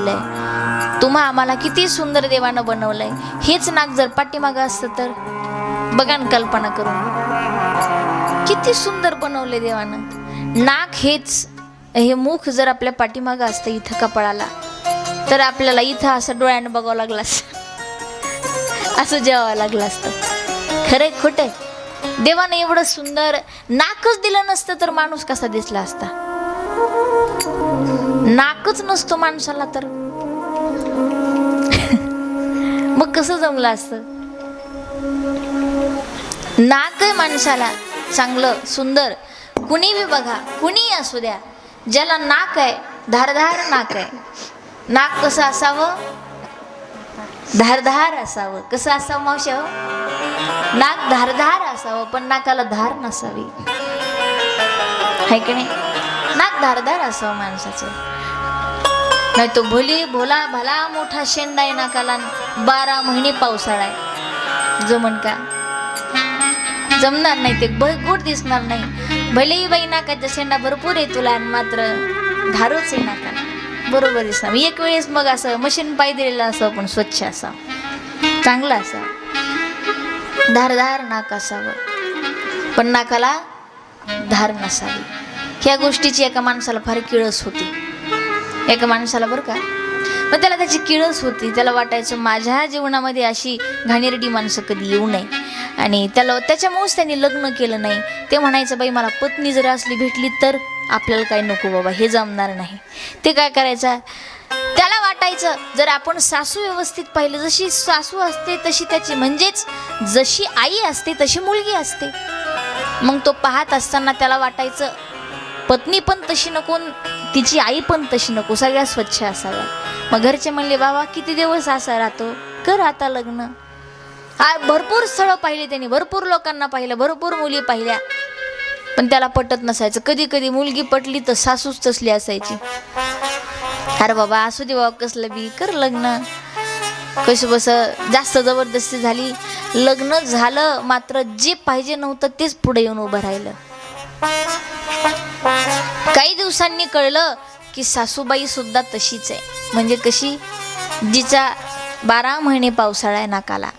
दिलंय, तुम्हा आम्हाला किती सुंदर देवानं बनवलंय. हेच नाक जर पाठीमागं असतं तर बघा ना, कल्पना करून किती सुंदर बनवले देवानं. नाक हेच, हे मुख जर आपल्या पाठीमागं असतं इथं कपाळाला, तर आपल्याला इथं असं डोळ्यानं बघावं लागलं असतं, असं जेवावं लागलं असतं. खरंय खोटं? देवानं एवढं सुंदर नाकच दिलं नसतं तर माणूस कसा दिसला असता? नाकच नसतो माणसाला तर मग कसं जमलं असतं? नाक आहे माणसाला चांगलं सुंदर. कुणी बी बघा, कुणी असू द्या, ज्याला नाक आहे, धारधार नाक आहे. नाक कसं असावं? धारधार असावं. कसं असावं मावशी? नाक धारधार असावं, पण नाकाला धार नसावी, है की नाही? नाक धारधार असावं माणसाचं. नाही तो भोला भला मोठा शेंडा आहे नाकाला, 12 महिने पावसाळा आहे, जमन का? जमणार नाही, ते गोड दिसणार नाही. भलेही बाई नाकाचा शेंडा भरपूर आहे तुला, मात्र धारच आहे नाकाला, बरोबर दिसणार. एक वेळेस मग असं मशीन पाय दिलेलं असं, पण स्वच्छ असा, चांगला असा, धारधार नाक असावं, पण नाकाला धार नसावी. ह्या गोष्टीची एका माणसाला फार किळस होती, एका माणसाला बरं का. मग त्याला त्याची किळस होती. त्याला वाटायचं माझ्या जीवनामध्ये अशी घाणेरडी माणसं कधी येऊ नये, आणि त्याच्यामुळेच त्यांनी लग्न केलं नाही. ते म्हणायचं बाई मला पत्नी जर असली भेटली तर आपल्याला काही नको बाबा, हे जमणार नाही. ते काय करायचं, त्याला वाटायचं जर आपण सासू व्यवस्थित पाहिलं, जशी सासू असते तशी त्याची, म्हणजेच जशी आई असते तशी मुलगी असते. मग तो पाहत असताना त्याला वाटायचं पत्नी पण तशी नको, तिची आई पण तशी नको, सगळ्या स्वच्छ असाव्या. मग घरचे म्हणले बाबा किती दिवस असा राहतो, कर आता लग्न. भरपूर स्थळं पाहिली त्यांनी, भरपूर लोकांना पाहिलं, भरपूर मुली पाहिल्या, पण त्याला पटत नसायचं. कधी कधी मुलगी पटली तर सासूच तसली असायची. अरे बाबा असू दे बाबा, कसलं बी कर लग्न. कसं बस जास्त जबरदस्ती झाली, लग्न झालं, मात्र जे पाहिजे नव्हतं तेच पुढे येऊन उभं राहिलं. काही दिवसांनी कळलं की सासूबाई सुद्धा तशीच आहे. म्हणजे कशी? जिचा 12 महिने पावसाळा आहे नाकाला,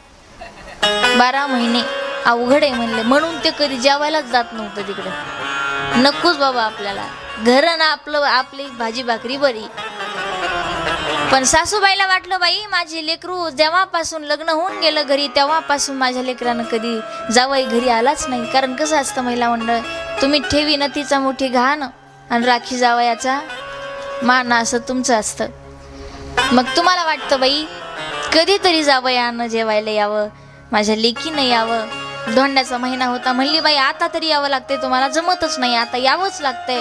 12 महिने अवघड आहे म्हणले, म्हणून ते कधी जेवायलाच जात नव्हतं तिकडे. नकोच बाबा आपल्याला, घर ना आपलं, आपली भाजी भाकरी बरी. पण सासूबाईला वाटलं बाई माझी लेकरू जेव्हापासून लग्न होऊन गेलं घरी, तेव्हापासून माझ्या लेकरानं कधी जावई घरी आलाच नाही. कारण कसं असतं महिला मंडळ, तुम्ही ठेवी ना तिचा मोठी घाण आणि राखी जावयाचा मान, असं तुमचं असतं. मग तुम्हाला वाटतं बाई कधीतरी जावयानं जेवायला यावं, माझ्या लेकीनं यावं. धोंड्याचा महिना होता, म्हणली बाई आता तरी यावं लागते, तुम्हाला जमतच नाही, आता यावंच लागतंय.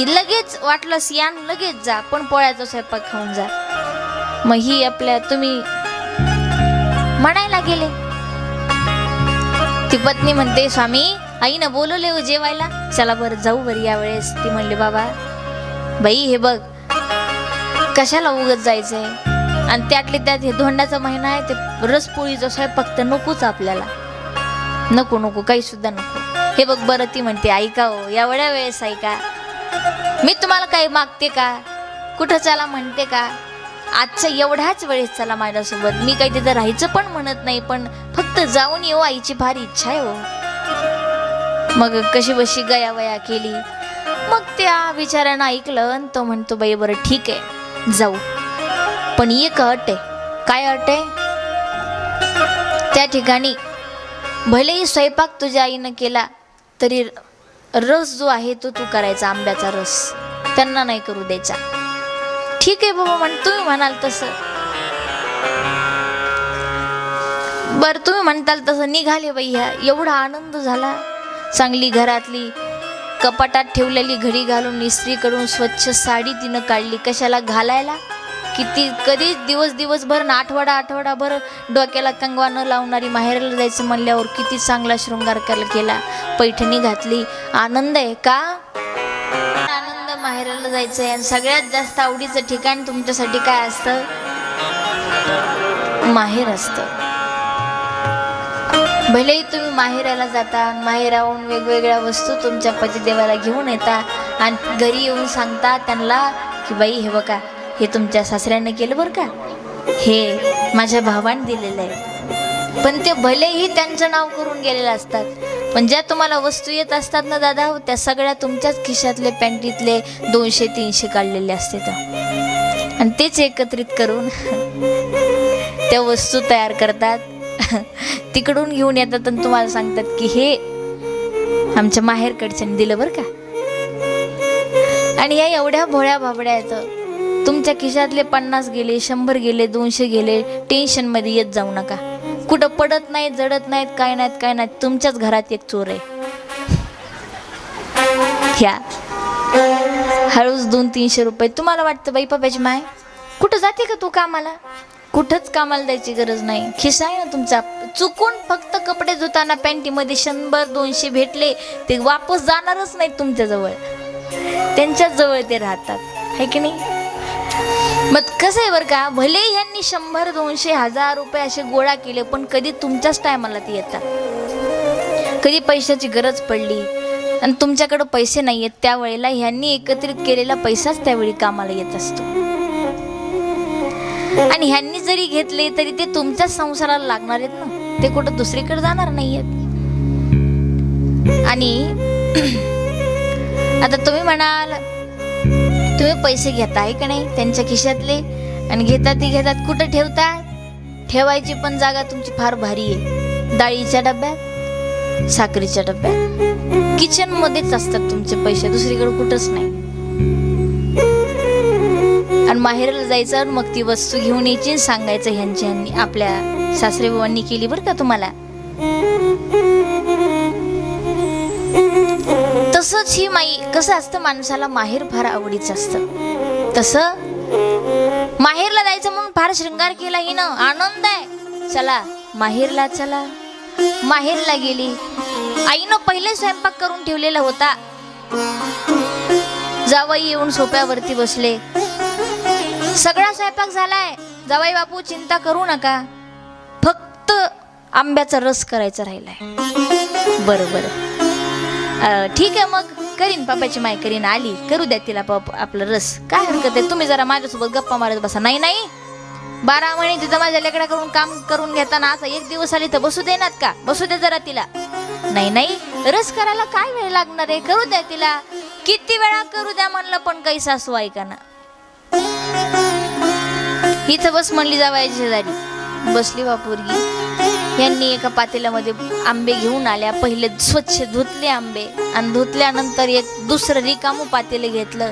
लगेच वाटलंस या, लगेच जा, पण पोळ्याचा स्वयंपाक खाऊन जा. मग ही आपल्या तुम्ही म्हणायला गेले, ती पत्नी म्हणते स्वामी आईनं बोलवले हो जेवायला, चला बरं जाऊ बरं यावेळेस. ती म्हणली बाबा बाई हे बघ कशाला उगत जायचंय, आणि त्यातले त्यात हे धोंड्याचा महिना आहे, ते रसपोळीचा स्वयंपाक तर नकोच आपल्याला, नको नको काही सुद्धा नको. हे बघ बरं, ती म्हणते ऐका हो एवढ्या वेळेस ऐका, मी तुम्हाला काही मागते का, कुठं चला म्हणते का, आजच्या एवढ्याच वेळेस चला माझ्यासोबत. मी काही तिथं राहायचं पण म्हणत नाही, पण फक्त जाऊन येऊ, आईची फार इच्छा आहे हो. मग कशी बशी गयावया केली. मग त्या बिचाऱ्यानं ऐकलं आणि तो म्हणतो बाई बरं ठीक आहे जाऊ, पण एक अट आहे. काय अट आहे? त्या ठिकाणी भलेही स्वयंपाक तुझ्या आईनं केला तरी रस जो आहे तो तू करायचा, आंब्याचा रस त्यांना नाही करू द्यायचा. ठीक आहे बाबा तुम्ही म्हणाल तसं, बर तुम्ही म्हणताल तसं. निघाले बाई. ह्या एवढा आनंद झाला. चांगली घरातली कपाटात ठेवलेली घडी घालून इस्त्री करून स्वच्छ साडी तिनं काढली. कशाला घालायला? किती कधी दिवसभर ना आठवडाभर डोक्याला कंगवा न लावणारी माहेरला जायचं म्हणल्यावर किती चांगला शृंगार केला. पैठणी घातली. आनंद आहे का? आनंद माहेरला जायचं आहे. आणि सगळ्यात जास्त आवडीचं ठिकाण तुमच्यासाठी काय असतं? माहेर असतं. भलेही तुम्ही माहेराला जाता, माहेराहून वेगवेगळ्या वस्तू तुमच्या पतिदेवाला घेऊन येता आणि घरी येऊन सांगता त्यांना की बाई हे बघा हे तुमच्या सासऱ्याने केलं बरं का, हे माझ्या भावाने दिलेलं आहे. पण ते भलेही त्यांचं नाव करून गेलेलं असतात, पण ज्या तुम्हाला वस्तू येत असतात ना दादा, त्या सगळ्या तुमच्याच खिशातले पॅन्टीतले 200-300 काढलेले असतात आणि तेच एकत्रित करून त्या वस्तू तयार करतात. तिकडून घेऊन येतात आणि तुम्हाला सांगतात की हे आमच्या माहेरकडच्याने दिलं बरं का. आणि या एवढ्या भोळ्या भाबड्या आहेत, तुमच्या खिशातले 50 गेले, 100 गेले, 200 गेले, टेन्शन मध्ये येत जाऊ नका. कुठं पडत नाहीत, जडत नाहीत, काय नाहीत, काय नाहीत. तुमच्याच घरात एक चोर आहे. ह्या हळूच 200-300 रुपये. तुम्हाला वाटतं बाई पापाची माय कुठं जाते का तू कामाला? कुठंच कामाला द्यायची गरज नाही. खिसा आहे ना तुमचा. चुकून फक्त कपडे धुताना पॅन्टीमध्ये 100-200 भेटले, ते वापस जाणारच नाहीत तुमच्याजवळ, त्यांच्याच जवळ ते राहतात, है की नाही? मग कसं आहे बरं का, भले ह्यांनी 100-200-1000 रुपये असे गोळा केले, पण कधी तुमच्याच टायमाला ते येतात. कधी पैशाची गरज पडली आणि तुमच्याकडे पैसे नाही आहेत, त्यावेळेला ह्यांनी एकत्रित केलेला पैसाच त्यावेळी कामाला येत असतो. आणि ह्यांनी जरी घेतले तरी ते तुमच्याच संसाराला लागणार आहेत ना, ते कुठं दुसरीकडे जाणार नाही आहेत. आणि आता तुम्ही म्हणाल, तुम्ही पैसे घेताय का नाही त्यांच्या खिशातले, आणि घेतात ते घेतात, कुठं ठेवताय? ठेवायची पण जागा तुमची फार भारी आहे. डाळीच्या डब्यात, साखरेच्या डब्यात, किचन मध्येच असतात तुमचे पैसे, दुसरीकडे कुठंच नाही. आणि माहेरला जायचं आणि मग ती वस्तू घेऊन यायची, सांगायचं ह्यांनी आपल्या सासरे बुवांनी केली बरं का तुम्हाला. तसंच ही माई, कसं असतं, माणसाला माहेर फार आवडीचं असतं. तसं माहेरला जायचं म्हणून फार शृंगार केला हिनं, आनंद आहे, चला माहेरला चला. माहेरला गेली, आईनं पहिले स्वयंपाक करून ठेवलेला होता. जावई येऊन सोप्यावरती बसले, सगळा स्वयंपाक झालाय, जावई बापू चिंता करू नका, फक्त आंब्याचा रस करायचा राहिलाय. बरं बरं, ठीक आहे, मग करीन, पापाची माय करीन, आली, करू द्या तिला आपलं रस, काय हरकत आहे, तुम्ही जरा माझ्यासोबत गप्पा मारत बसा. नाही नाही, 12 महिने तिथं माझ्या लेकडाकडून काम करून घेताना असं एक दिवस आली तर बसू देणार का? बसू दे जरा तिला. नाही नाही, रस करायला काय वेळ लागणार आहे, करू द्या तिला. किती वेळा करू द्या म्हणलं, पण काही सासू ऐका ना. इथं बस म्हणली जावायची शेजारी, बसली बापूरगी. यांनी एका पातेल्यामध्ये आंबे घेऊन आल्या, पहिले स्वच्छ धुतले आंबे, आणि धुतल्यानंतर एक दुसरं रिकामं पातेलं घेतलं,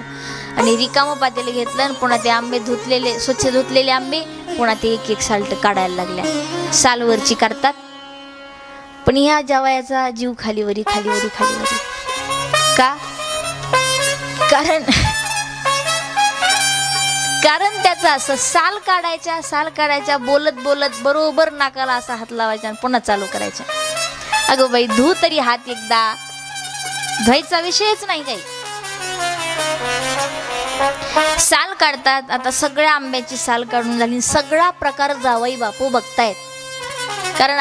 आणि रिकामं पातेलं घेतलं, आणि पुन्हा ते आंबे धुतलेले, स्वच्छ धुतलेले आंबे, पुन्हा ते एक एक साल्ट काढायला लागल्या. सालवरची काढतात, पण ह्या जावयाचा जीव खालीवरी खालीवरी खालीवरी का? कारण त्याचा असं साल काढायच्या बोलत बोलत बरोबर नाकाला असा हात लावायचा आणि पुन्हा चालू करायचा. अगं बाई, धू तरी हात एकदा, धुवायचा विषयच नाही काही. साल काढतात. आता सगळ्या आंब्याची साल काढून झाली, सगळा प्रकार जावई बापू बघतायत. कारण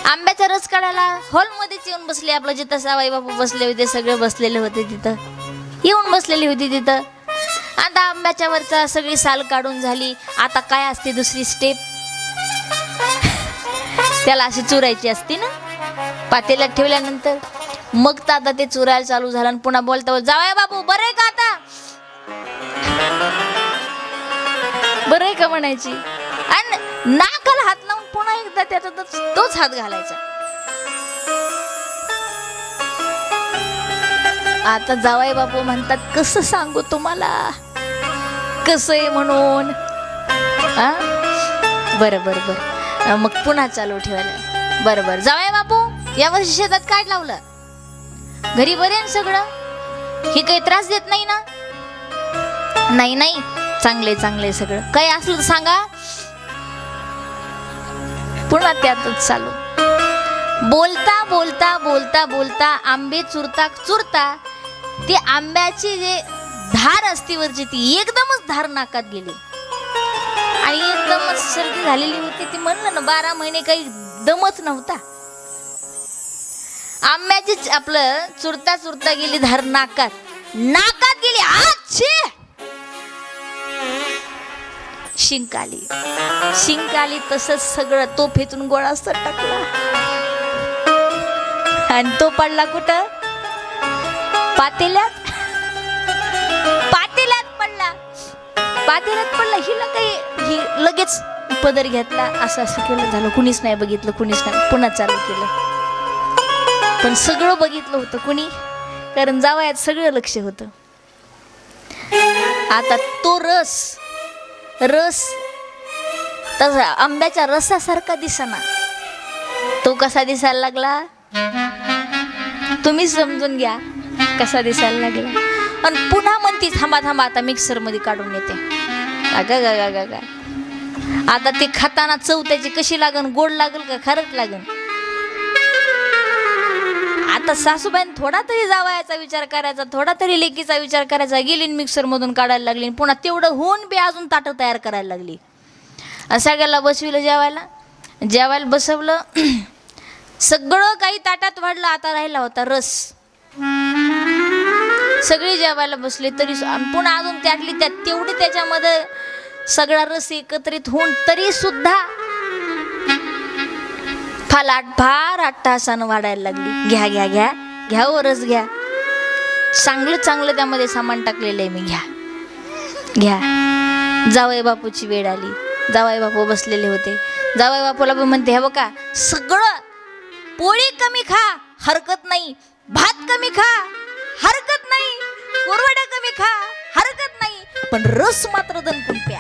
आंब्याचा रस काढायला हॉलमध्येच येऊन बसले, आपलं जिथं जावई बापू बसले होते, सगळे बसलेले होते तिथं, येऊन बसलेली होती तिथं. आता आंब्याच्या वरचा सगळी साल काढून झाली. आता काय असते दुसरी स्टेप, त्याला अशी चुरायची असते ना पातेल्यात ठेवल्यानंतर. मग तर आता ते चुरायला चालू झालं, आणि पुन्हा बोलता, जावई बापू बरं आहे का आता, बरं आहे का म्हणायची, आणि नाकाला हात लावून पुन्हा एकदा त्याचा तोच हात घालायचा. आता जावई बापू म्हणतात, कसं सांगू तुम्हाला कसं आहे म्हणून. बरं बरं बरं, मग पुन्हा चालू ठेवायला. बरं बरं, जावई बापू यावर्षी शेतात काय लावलं, घरी बरे आहे सगळं, हे काही त्रास देत नाही ना? नाही नाही, चांगले चांगले सगळं, काही असलं तर सांगा. पुन्हा त्यातच चालू. बोलता बोलता बोलता बोलता आंबे चुरता चुरता ती आंब्याची जे धार असती वरची, ती एकदमच धार नाकात गेली आणि एकदमच सर्दी झालेली होती. ती म्हणलं ना, 12 महिने काही दमच नव्हता. आंब्याची आपलं चुरता चुरता गेली धार नाकात, नाकात गेली. आच्छे, शिंक आली तसंच सगळं तोफेतून गोळा टाकला आणि तो पडला कुठं? पातेल्यात पडला. ही लगेच पदर घेतला, असं केलं, झालं. कुणीच नाही बघितलं, कुणीच नाही. पुन्हा चालू केलं, पण सगळं बघितलं होतं कुणी, कारण जावयात सगळं लक्ष होतं. आता तो रस तसा आंब्याच्या रसासारखा दिसना, तो कसा दिसायला लागला तुम्ही समजून घ्या, कसा दिसायला लागला. आणि पुन्हा म्हणती थांबा आता मिक्सर मध्ये काढून येते. गा आता ते खाताना चव त्याची कशी लागन? गोड लागल का खारट लागन? आता सासूबाईन थोडा तरी जावयाचा विचार करायचा, थोडा तरी लेकीचा विचार करायचा. गेली मिक्सर मधून काढायला लागली, पुन्हा तेवढं होऊन बी अजून ताटं तयार करायला लागली. सगळ्याला बसविलं, जेवायला बसवलं. सगळं काही ताटात वाढलं, आता राहिला होता रस. सगळी जेवायला बसले तरी पुन्हा अजून त्यात तेवढी त्याच्यामध्ये सगळा रस एकत्रित होऊन तरी सुद्धा फार अट्टहासानं वाढायला लागली. घ्या व रस घ्या, चांगलं त्यामध्ये सामान टाकलेलं आहे मी, घ्या. जावई बापूची वेळ आली. जावई बापू बसलेले होते. जावई बापूला पण म्हणते, हे बघा, सगळं पोळी कमी खा हरकत नाही, भात कमी खा हरकत नाही, कोरवड्या कमी खा हरकत नाही, पण रस मात्र दणकून प्या.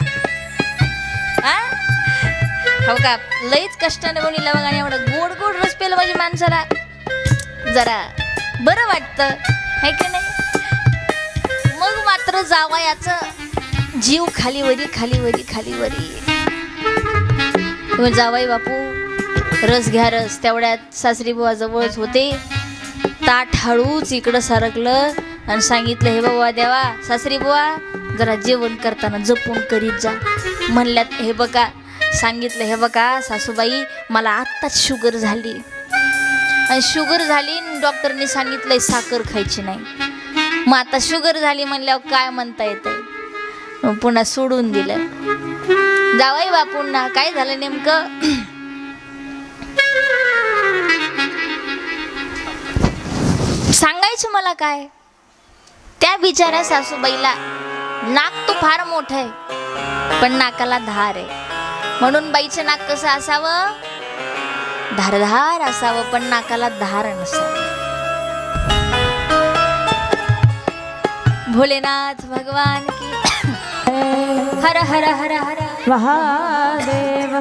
हो का, लईच कष्टाने बनवला बघा. आणि एवढा गोड रस पेला माझ्या माणसाला जरा बरं वाटतं, है की नाही? मग मात्र जावयाचं जीव खालीवरी. जावई बापू रस घ्या. तेवढ्यात सासरी बुवा जवळच होते. ताट हळूच इकडं सरकलं आणि सांगितलं, हे बाबा देवा, सासरी बुवा जरा जेवण करताना जपून करीत जा. म्हणल्यात, हे बघा, सांगितलं, हे बघा सासूबाई, मला आत्ताच शुगर झाली आणि डॉक्टरने सांगितलंय साखर खायची नाही. मग आता शुगर झाली म्हणल्यावर काय म्हणता येतंय? पुन्हा सोडून दिलं. जावई बापूंना काय झालं नेमकं? सांगायचं मला काय? त्या बिचाऱ्या सासूबाईला नाक तो फार मोठं आहे, पण नाकाला धार आहे. म्हणून बाईचं नाक कसं असावं? धारधार असावं, पण नाकाला धार नसावं. भोलेनाथ भगवान की हर हर हर हर महादेव.